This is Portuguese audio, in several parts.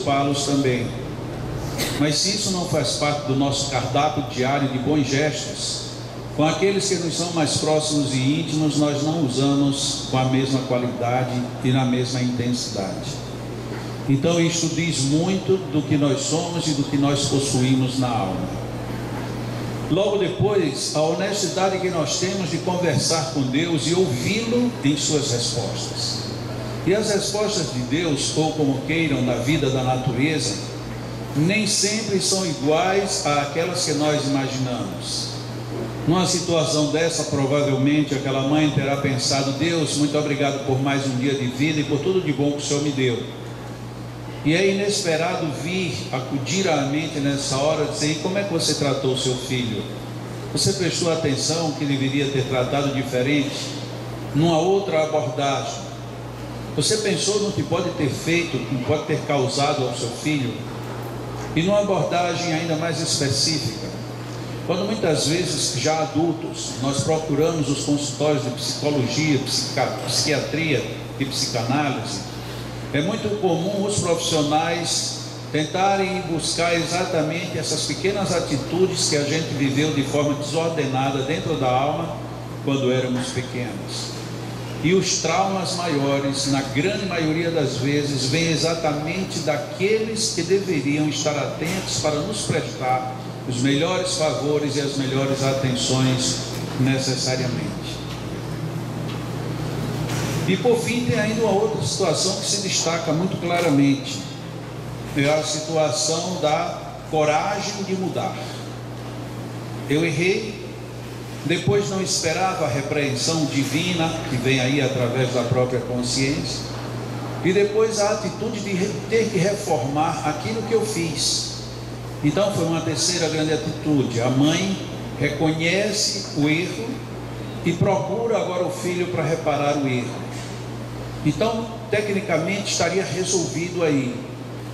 desculpá-los também. Mas se isso não faz parte do nosso cardápio diário de bons gestos, com aqueles que nos são mais próximos e íntimos, nós não usamos com a mesma qualidade e na mesma intensidade. Então isto diz muito do que nós somos e do que nós possuímos na alma. Logo depois, a honestidade que nós temos de conversar com Deus e ouvi-lo em suas respostas. E as respostas de Deus, ou como queiram, na vida da natureza, nem sempre são iguais àquelas que nós imaginamos. Numa situação dessa, provavelmente aquela mãe terá pensado: Deus, muito obrigado por mais um dia de vida e por tudo de bom que o Senhor me deu. E é inesperado vir acudir à mente nessa hora, dizer: e como é que você tratou o seu filho? Você prestou atenção que deveria ter tratado diferente, numa outra abordagem? Você pensou no que pode ter feito, no que pode ter causado ao seu filho? E numa abordagem ainda mais específica, quando muitas vezes, já adultos, nós procuramos os consultórios de psicologia, psiquiatria e psicanálise, é muito comum os profissionais tentarem buscar exatamente essas pequenas atitudes que a gente viveu de forma desordenada dentro da alma quando éramos pequenos. E os traumas maiores, na grande maioria das vezes, vêm exatamente daqueles que deveriam estar atentos para nos prestar os melhores favores e as melhores atenções necessariamente. E por fim tem ainda uma outra situação que se destaca muito claramente, é a situação da coragem de mudar. Eu errei, depois não esperava a repreensão divina que vem aí através da própria consciência, e depois a atitude de ter que reformar aquilo que eu fiz. Então foi uma terceira grande atitude. A mãe reconhece o erro e procura agora o filho para reparar o erro. Então, tecnicamente estaria resolvido aí.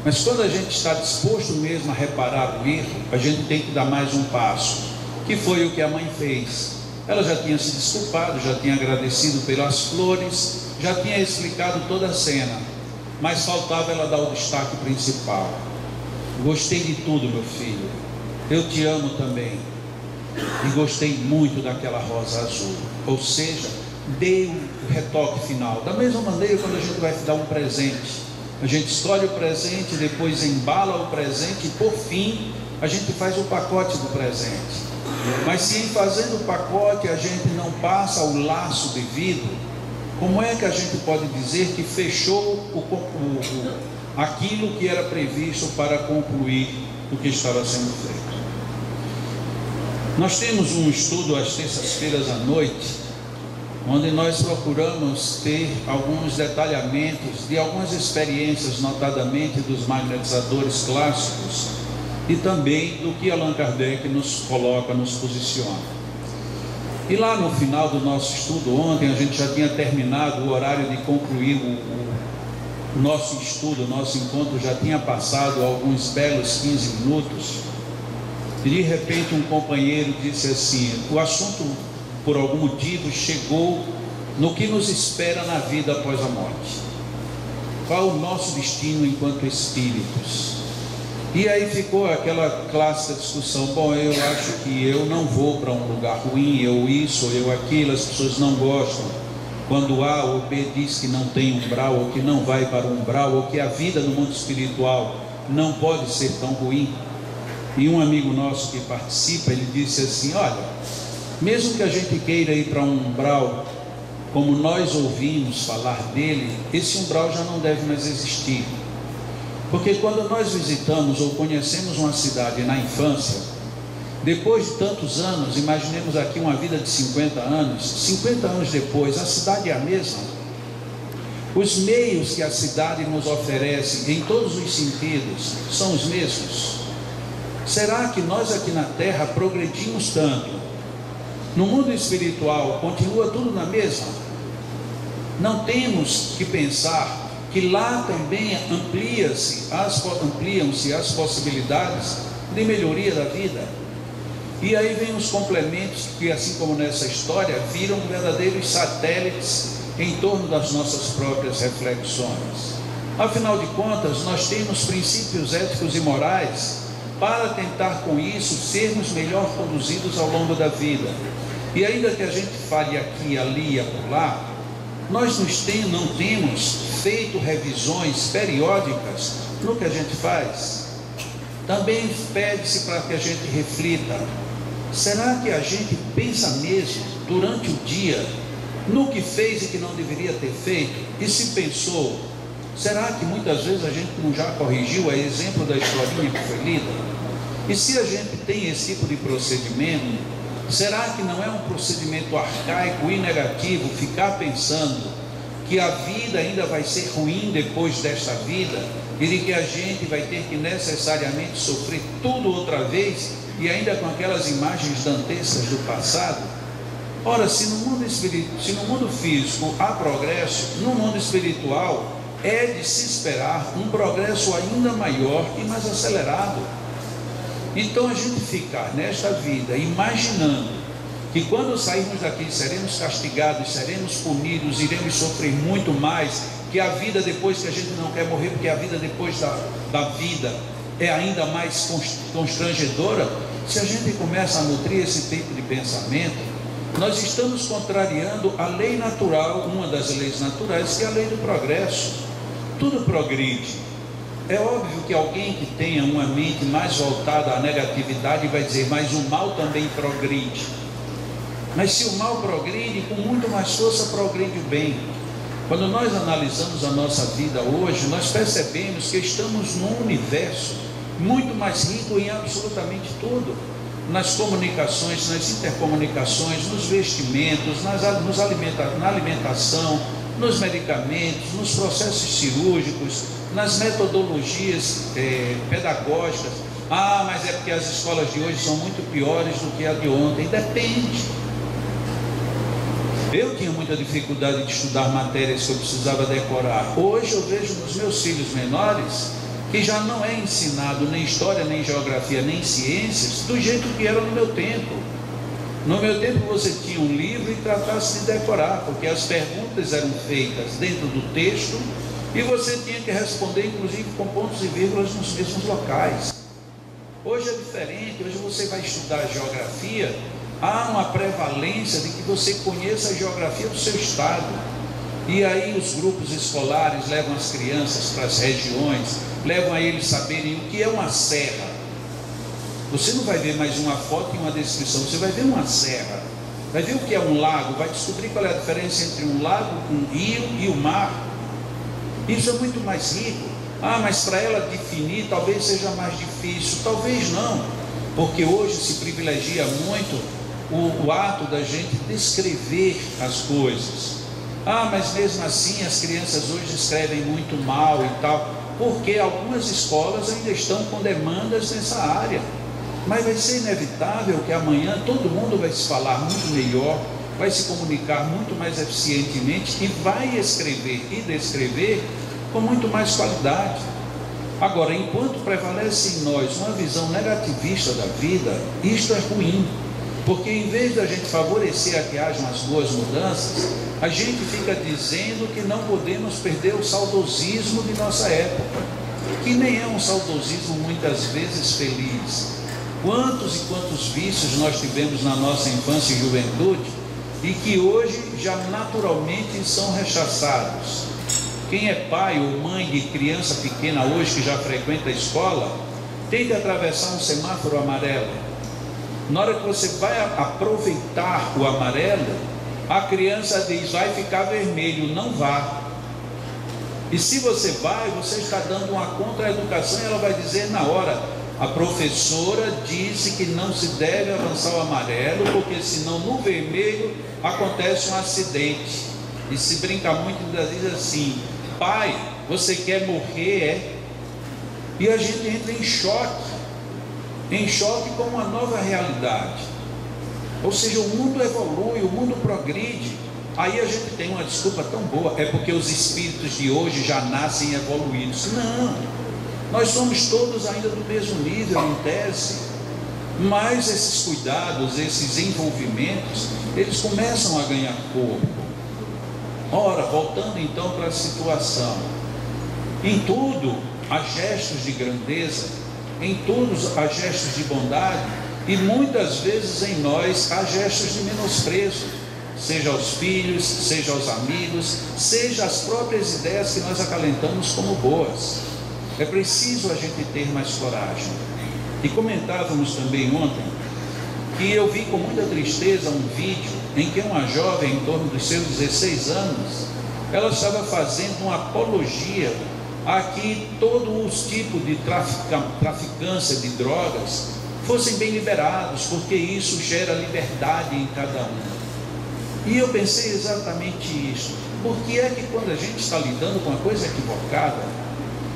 Mas quando a gente está disposto mesmo a reparar o erro, a gente tem que dar mais um passo, que foi o que a mãe fez. Ela já tinha se desculpado, já tinha agradecido pelas flores, já tinha explicado toda a cena, mas faltava ela dar o destaque principal. Gostei de tudo, meu filho, eu te amo também, e gostei muito daquela rosa azul. Ou seja, dei o retoque final. Da mesma maneira, quando a gente vai dar um presente, a gente escolhe o presente, depois embala o presente e por fim a gente faz o pacote do presente. Mas se em fazendo o pacote a gente não passa o laço devido, como é que a gente pode dizer que fechou aquilo que era previsto para concluir o que estava sendo feito? Nós temos um estudo às terças-feiras à noite, onde nós procuramos ter alguns detalhamentos de algumas experiências, notadamente dos magnetizadores clássicos, e também do que Allan Kardec nos coloca, nos posiciona. E lá no final do nosso estudo ontem, a gente já tinha terminado o horário de concluir o nosso estudo, o nosso encontro já tinha passado alguns belos 15 minutos, e de repente um companheiro disse assim: o assunto, por algum motivo, chegou no que nos espera na vida após a morte. Qual o nosso destino enquanto espíritos? E aí ficou aquela clássica discussão: bom, eu acho que eu não vou para um lugar ruim, eu isso, eu aquilo, as pessoas não gostam. Quando A ou B diz que não tem umbral, ou que não vai para o umbral, ou que a vida no mundo espiritual não pode ser tão ruim. E um amigo nosso que participa, ele disse assim: olha, mesmo que a gente queira ir para um umbral, como nós ouvimos falar dele, esse umbral já não deve mais existir. Porque quando nós visitamos ou conhecemos uma cidade na infância, depois de tantos anos, imaginemos aqui uma vida de 50 anos, 50 anos depois, a cidade é a mesma. Os meios que a cidade nos oferece, em todos os sentidos, são os mesmos. Será que nós aqui na Terra progredimos tanto? No mundo espiritual, continua tudo na mesma? Não temos que pensar que lá também ampliam-se as possibilidades de melhoria da vida. E aí vem os complementos que, assim como nessa história, viram verdadeiros satélites em torno das nossas próprias reflexões. Afinal de contas, nós temos princípios éticos e morais para tentar com isso sermos melhor conduzidos ao longo da vida. E ainda que a gente fale aqui, ali e acolá, nós não temos feito revisões periódicas no que a gente faz. Também pede-se para que a gente reflita: será que a gente pensa mesmo durante o dia no que fez e que não deveria ter feito? E se pensou, será que muitas vezes a gente não já corrigiu, a exemplo da historinha que foi lida? E se a gente tem esse tipo de procedimento, será que não é um procedimento arcaico e negativo ficar pensando que a vida ainda vai ser ruim depois desta vida e de que a gente vai ter que necessariamente sofrer tudo outra vez e ainda com aquelas imagens dantescas do passado? Ora, se no mundo físico há progresso, no mundo espiritual é de se esperar um progresso ainda maior e mais acelerado. Então a gente ficar nesta vida imaginando que quando sairmos daqui seremos castigados, seremos punidos, iremos sofrer muito mais, que a vida depois, que a gente não quer morrer, porque a vida depois da vida é ainda mais constrangedora, se a gente começa a nutrir esse tipo de pensamento, nós estamos contrariando a lei natural, uma das leis naturais, que é a lei do progresso. Tudo progride. É óbvio que alguém que tenha uma mente mais voltada à negatividade vai dizer, mas o mal também progride. Mas se o mal progride, com muito mais força progride o bem. Quando nós analisamos a nossa vida hoje, nós percebemos que estamos num universo muito mais rico em absolutamente tudo. Nas comunicações, nas intercomunicações, nos vestimentos, na alimentação, nos medicamentos, nos processos cirúrgicos, nas metodologias pedagógicas. Ah, mas é porque as escolas de hoje são muito piores do que a de ontem. Depende. Eu tinha muita dificuldade de estudar matérias que eu precisava decorar. Hoje eu vejo nos meus filhos menores que já não é ensinado nem história, nem geografia, nem ciências do jeito que era no meu tempo. No meu tempo você tinha um livro e tratasse de decorar, porque as perguntas eram feitas dentro do texto e você tinha que responder, inclusive com pontos e vírgulas nos mesmos locais. Hoje é diferente. Hoje você vai estudar geografia, há uma prevalência de que você conheça a geografia do seu estado. E aí os grupos escolares levam as crianças para as regiões, levam a eles saberem o que é uma serra. Você não vai ver mais uma foto e uma descrição, você vai ver uma serra, vai ver o que é um lago, vai descobrir qual é a diferença entre um lago, um rio e o mar. Isso é muito mais rico. Ah, mas para ela definir talvez seja mais difícil. Talvez não, porque hoje se privilegia muito o ato da gente descrever as coisas. Ah, mas mesmo assim as crianças hoje escrevem muito mal e tal, porque algumas escolas ainda estão com demandas nessa área. Mas vai ser inevitável que amanhã todo mundo vai se falar muito melhor, vai se comunicar muito mais eficientemente e vai escrever e descrever com muito mais qualidade. Agora, enquanto prevalece em nós uma visão negativista da vida, isto é ruim, porque em vez da gente favorecer a que hajam as boas mudanças, a gente fica dizendo que não podemos perder o saudosismo de nossa época, que nem é um saudosismo muitas vezes feliz. Quantos e quantos vícios nós tivemos na nossa infância e juventude e que hoje já naturalmente são rechaçados. Quem é pai ou mãe de criança pequena hoje que já frequenta a escola, tem que atravessar um semáforo amarelo. Na hora que você vai aproveitar o amarelo, a criança diz, vai ficar vermelho, não vá. E se você vai, você está dando uma contra-educação e ela vai dizer na hora, a professora disse que não se deve avançar o amarelo, porque senão no vermelho acontece um acidente. E se brinca muito, ainda diz assim, pai, você quer morrer, é? E a gente entra em choque com uma nova realidade. Ou seja, o mundo evolui, o mundo progride. Aí a gente tem uma desculpa tão boa, é porque os espíritos de hoje já nascem evoluídos. Não, nós somos todos ainda do mesmo nível em tese, mas esses cuidados, esses envolvimentos, eles começam a ganhar corpo. Ora, voltando então para a situação, Em tudo há gestos de grandeza, em tudo há gestos de bondade, e muitas vezes em nós há gestos de menosprezo, seja aos filhos, seja aos amigos, seja as próprias ideias que nós acalentamos como boas. É preciso a gente ter mais coragem. E comentávamos também ontem que eu vi com muita tristeza um vídeo em que uma jovem em torno dos seus 16 anos, ela estava fazendo uma apologia a que todos os tipos de traficância de drogas fossem bem liberados, porque isso gera liberdade em cada um. E eu pensei exatamente isso. Por que é que quando a gente está lidando com uma coisa equivocada,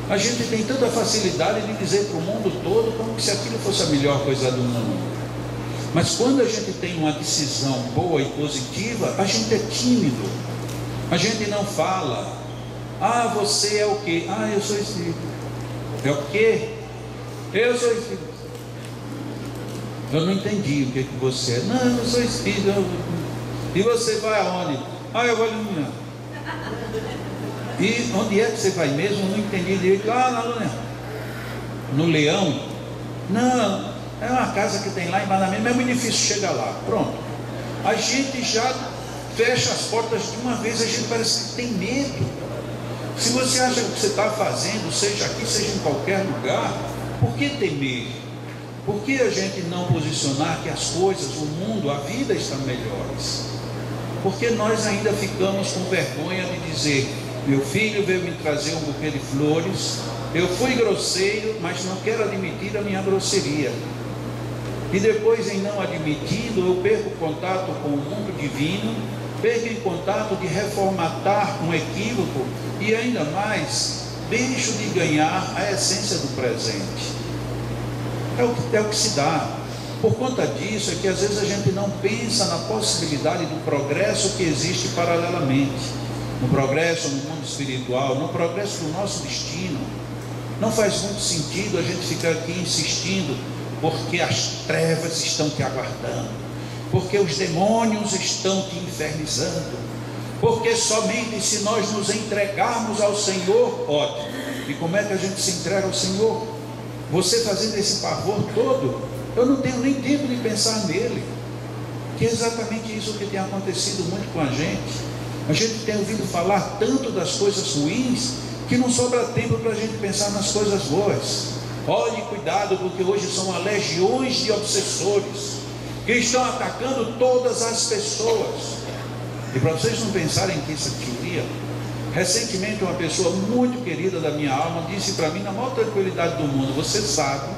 a gente tem tanta facilidade de dizer para o mundo todo como se aquilo fosse a melhor coisa do mundo? Mas quando a gente tem uma decisão boa e positiva, a gente é tímido, a gente não fala. Ah, você é o quê? Ah, eu sou espírita. É o quê? Eu sou espírita. Eu não entendi o que você é. Não, eu sou espírita. E você vai aonde? Ah, eu vou iluminar. E onde é que você vai mesmo? Eu não entendi direito. Ah, na Luna. No Leão? Não, é uma casa que tem lá em Banamém, mas é muito difícil chegar lá. Pronto. A gente já fecha as portas de uma vez, a gente parece que tem medo. Se você acha que o que você está fazendo, seja aqui, seja em qualquer lugar, por que temer? Por que a gente não posicionar que as coisas, o mundo, a vida estão melhores? Porque nós ainda ficamos com vergonha de dizer: meu filho veio me trazer um buquê de flores, eu fui grosseiro, mas não quero admitir a minha grosseria. E depois, em não admitindo, eu perco contato com o mundo divino, perco em contato de reformatar um equívoco e ainda mais, deixo de ganhar a essência do presente. É o que se dá. Por conta disso é que às vezes a gente não pensa na possibilidade do progresso que existe paralelamente, no progresso no mundo espiritual, no progresso do nosso destino. Não faz muito sentido a gente ficar aqui insistindo, porque as trevas estão te aguardando, porque os demônios estão te infernizando, porque somente se nós nos entregarmos ao Senhor, ótimo. E como é que a gente se entrega ao Senhor? Você fazendo esse pavor todo, eu não tenho nem tempo de pensar nele, que é exatamente isso que tem acontecido muito com a gente. A gente tem ouvido falar tanto das coisas ruins, que não sobra tempo para a gente pensar nas coisas boas. Olhe, cuidado, porque hoje são legiões de obsessores, que estão atacando todas as pessoas. E para vocês não pensarem que isso é teoria, recentemente uma pessoa muito querida da minha alma disse para mim, na maior tranquilidade do mundo: você sabe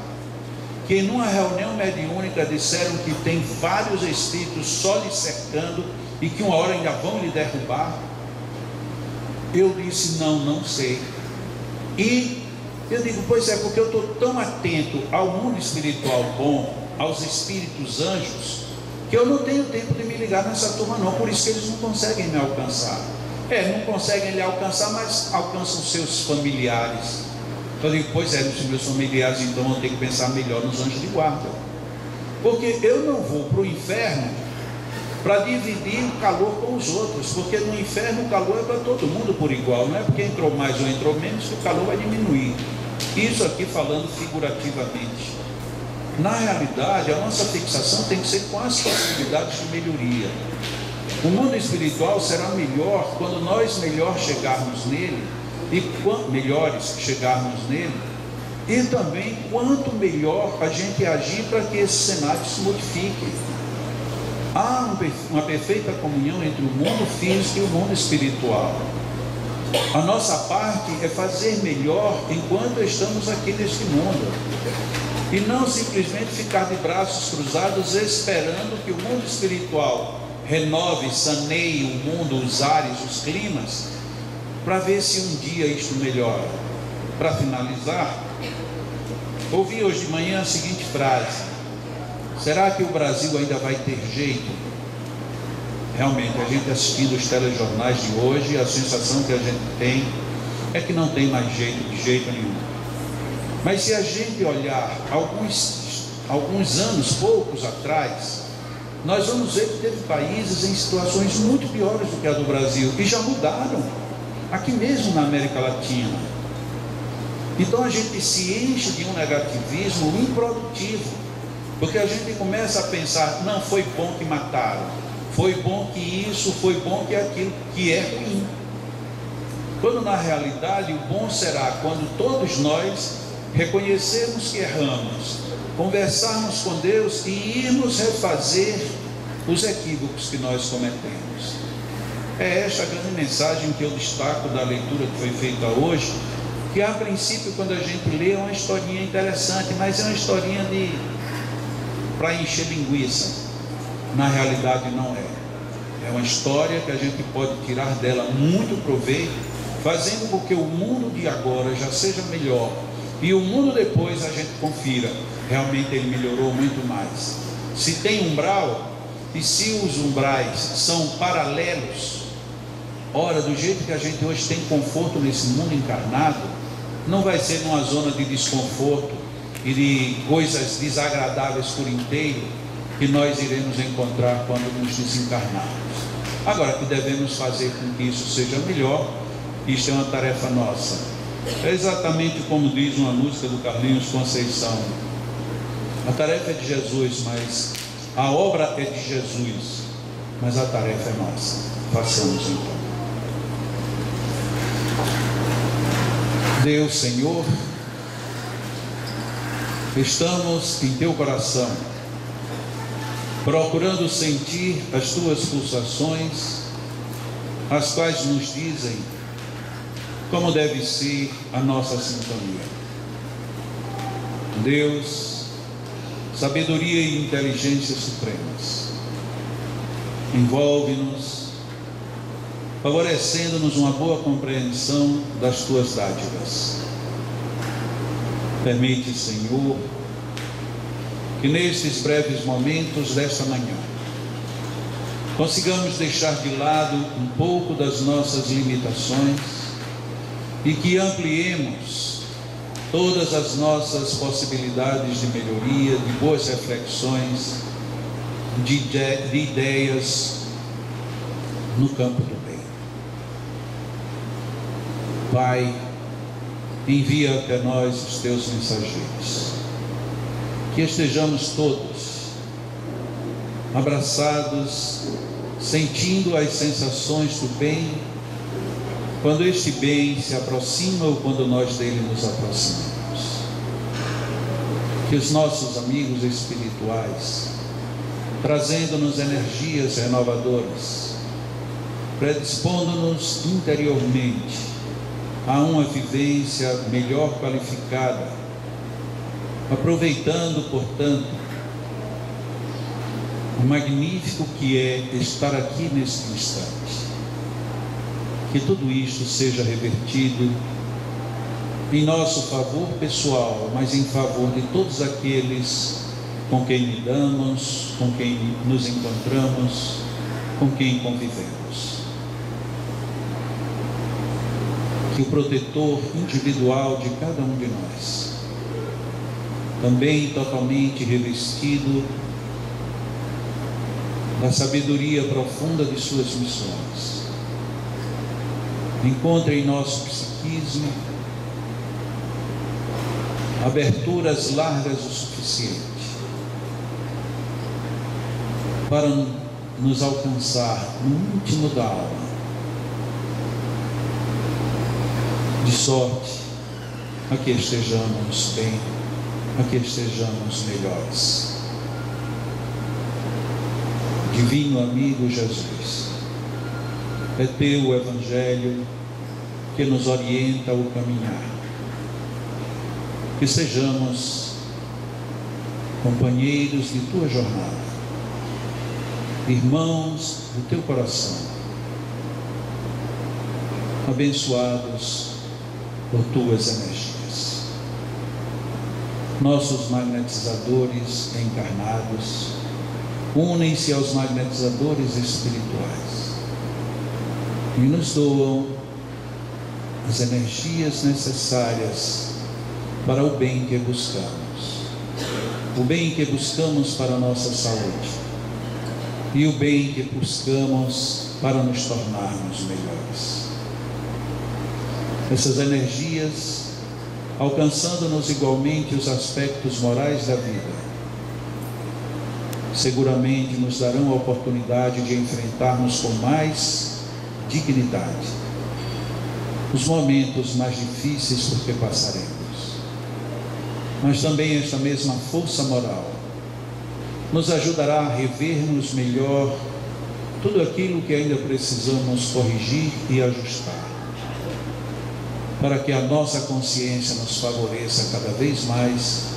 que numa reunião mediúnica disseram que tem vários espíritos só lhe cercando e que uma hora ainda vão lhe derrubar? Eu disse: não sei. E eu digo: pois é, porque eu estou tão atento ao mundo espiritual bom, aos espíritos anjos, que eu não tenho tempo de me ligar nessa turma não. Por isso que eles não conseguem me alcançar. Não conseguem lhe alcançar, mas alcançam seus familiares. Então eu digo: pois é, os meus familiares, então eu tenho que pensar melhor nos anjos de guarda, porque eu não vou para o inferno para dividir o calor com os outros, porque no inferno o calor é para todo mundo por igual, não é porque entrou mais ou entrou menos que o calor vai diminuir. Isso aqui falando figurativamente. Na realidade, a nossa fixação tem que ser com as possibilidades de melhoria. O mundo espiritual será melhor quando nós melhor chegarmos nele, e quanto melhores chegarmos nele, e também quanto melhor a gente agir para que esse cenário se modifique. Há uma perfeita comunhão entre o mundo físico e o mundo espiritual. A nossa parte é fazer melhor enquanto estamos aqui neste mundo, e não simplesmente ficar de braços cruzados esperando que o mundo espiritual renove, saneie o mundo, os ares, os climas, para ver se um dia isto melhora. Para finalizar, ouvi hoje de manhã a seguinte frase: será que o Brasil ainda vai ter jeito? Realmente, a gente assistindo os telejornais de hoje, a sensação que a gente tem é que não tem mais jeito, de jeito nenhum. Mas se a gente olhar alguns anos, poucos atrás, nós vamos ver que teve países em situações muito piores do que a do Brasil, que já mudaram, aqui mesmo na América Latina. Então a gente se enche de um negativismo improdutivo, porque a gente começa a pensar: não, foi bom que mataram, foi bom que isso, foi bom que aquilo, que é ruim. Quando na realidade o bom será quando todos nós reconhecermos que erramos, conversarmos com Deus e irmos refazer os equívocos que nós cometemos. É esta a grande mensagem que eu destaco da leitura que foi feita hoje, que a princípio, quando a gente lê, é uma historinha interessante, mas é uma historinha para encher linguiça. Na realidade não é. É uma história que a gente pode tirar dela muito proveito, fazendo com que o mundo de agora já seja melhor, e o mundo depois a gente confira, realmente ele melhorou muito mais. Se tem umbral, e se os umbrais são paralelos, ora, do jeito que a gente hoje tem conforto nesse mundo encarnado, não vai ser numa zona de desconforto e de coisas desagradáveis por inteiro que nós iremos encontrar quando nos desencarnarmos. Agora, que devemos fazer com que isso seja melhor, isto é uma tarefa nossa. É exatamente como diz uma música do Carlinhos Conceição: a tarefa é de Jesus, mas a obra é de Jesus, mas a tarefa é nossa. Façamos então. Deus, Senhor, estamos em Teu coração, procurando sentir as Tuas pulsações, as quais nos dizem como deve ser a nossa sintonia. Deus, sabedoria e inteligência supremas, envolve-nos, favorecendo-nos uma boa compreensão das Tuas dádivas. Permite, Senhor, que nestes breves momentos desta manhã consigamos deixar de lado um pouco das nossas limitações e que ampliemos todas as nossas possibilidades de melhoria, de boas reflexões, de ideias no campo do bem. Pai, envia até nós os Teus mensageiros, que estejamos todos abraçados, sentindo as sensações do bem, quando este bem se aproxima ou quando nós dele nos aproximamos. Que os nossos amigos espirituais, trazendo-nos energias renovadoras, predispondo-nos interiormente a uma vivência melhor qualificada, aproveitando, portanto, o magnífico que é estar aqui neste instante. Que tudo isto seja revertido em nosso favor pessoal, mas em favor de todos aqueles com quem lidamos, com quem nos encontramos, com quem convivemos. Que o protetor individual de cada um de nós, também totalmente revestido da sabedoria profunda de suas missões, encontre em nosso psiquismo aberturas largas o suficiente para nos alcançar no íntimo da alma, de sorte a que estejamos bem, a que estejamos melhores. Divino amigo Jesus, é Teu o Evangelho que nos orienta ao caminhar. Que sejamos companheiros de Tua jornada, irmãos do Teu coração, abençoados por Tuas energias. Nossos magnetizadores encarnados unem-se aos magnetizadores espirituais e nos doam as energias necessárias para o bem que buscamos, o bem que buscamos para a nossa saúde e o bem que buscamos para nos tornarmos melhores. Essas energias alcançando-nos igualmente os aspectos morais da vida. Seguramente nos darão a oportunidade de enfrentarmos com mais dignidade os momentos mais difíceis por que passaremos. Mas também esta mesma força moral nos ajudará a revermos melhor tudo aquilo que ainda precisamos corrigir e ajustar, para que a nossa consciência nos favoreça cada vez mais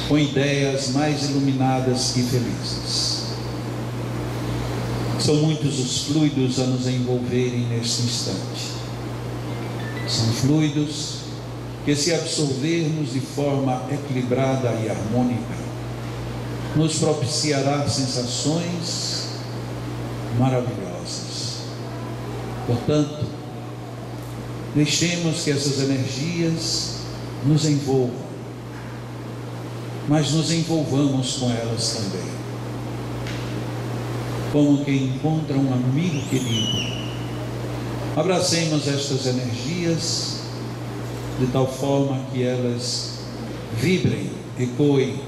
com ideias mais iluminadas e felizes. São muitos os fluidos a nos envolverem neste instante. São fluidos que, se absorvermos de forma equilibrada e harmônica, nos propiciará sensações maravilhosas. Portanto, deixemos que essas energias nos envolvam, mas nos envolvamos com elas também, como quem encontra um amigo querido. Abracemos estas energias de tal forma que elas vibrem, ecoem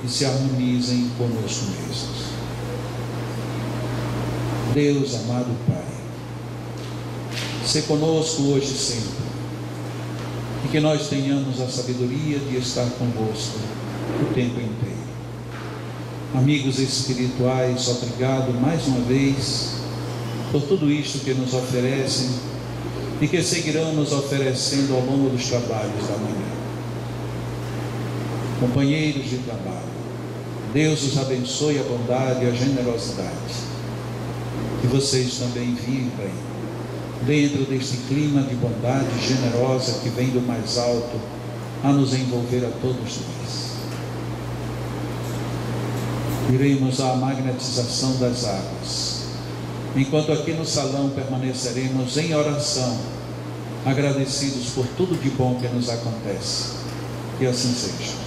e se harmonizem conosco mesmos. Deus amado Pai, se conosco hoje e sempre, e que nós tenhamos a sabedoria de estar convosco o tempo inteiro. Amigos espirituais, obrigado mais uma vez por tudo isto que nos oferecem e que seguirão nos oferecendo ao longo dos trabalhos da manhã. Companheiros de trabalho, Deus os abençoe a bondade e a generosidade, que vocês também vivrem dentro deste clima de bondade generosa que vem do mais alto a nos envolver a todos nós. Iremos à magnetização das águas, enquanto aqui no salão permaneceremos em oração, agradecidos por tudo de bom que nos acontece. Que assim seja.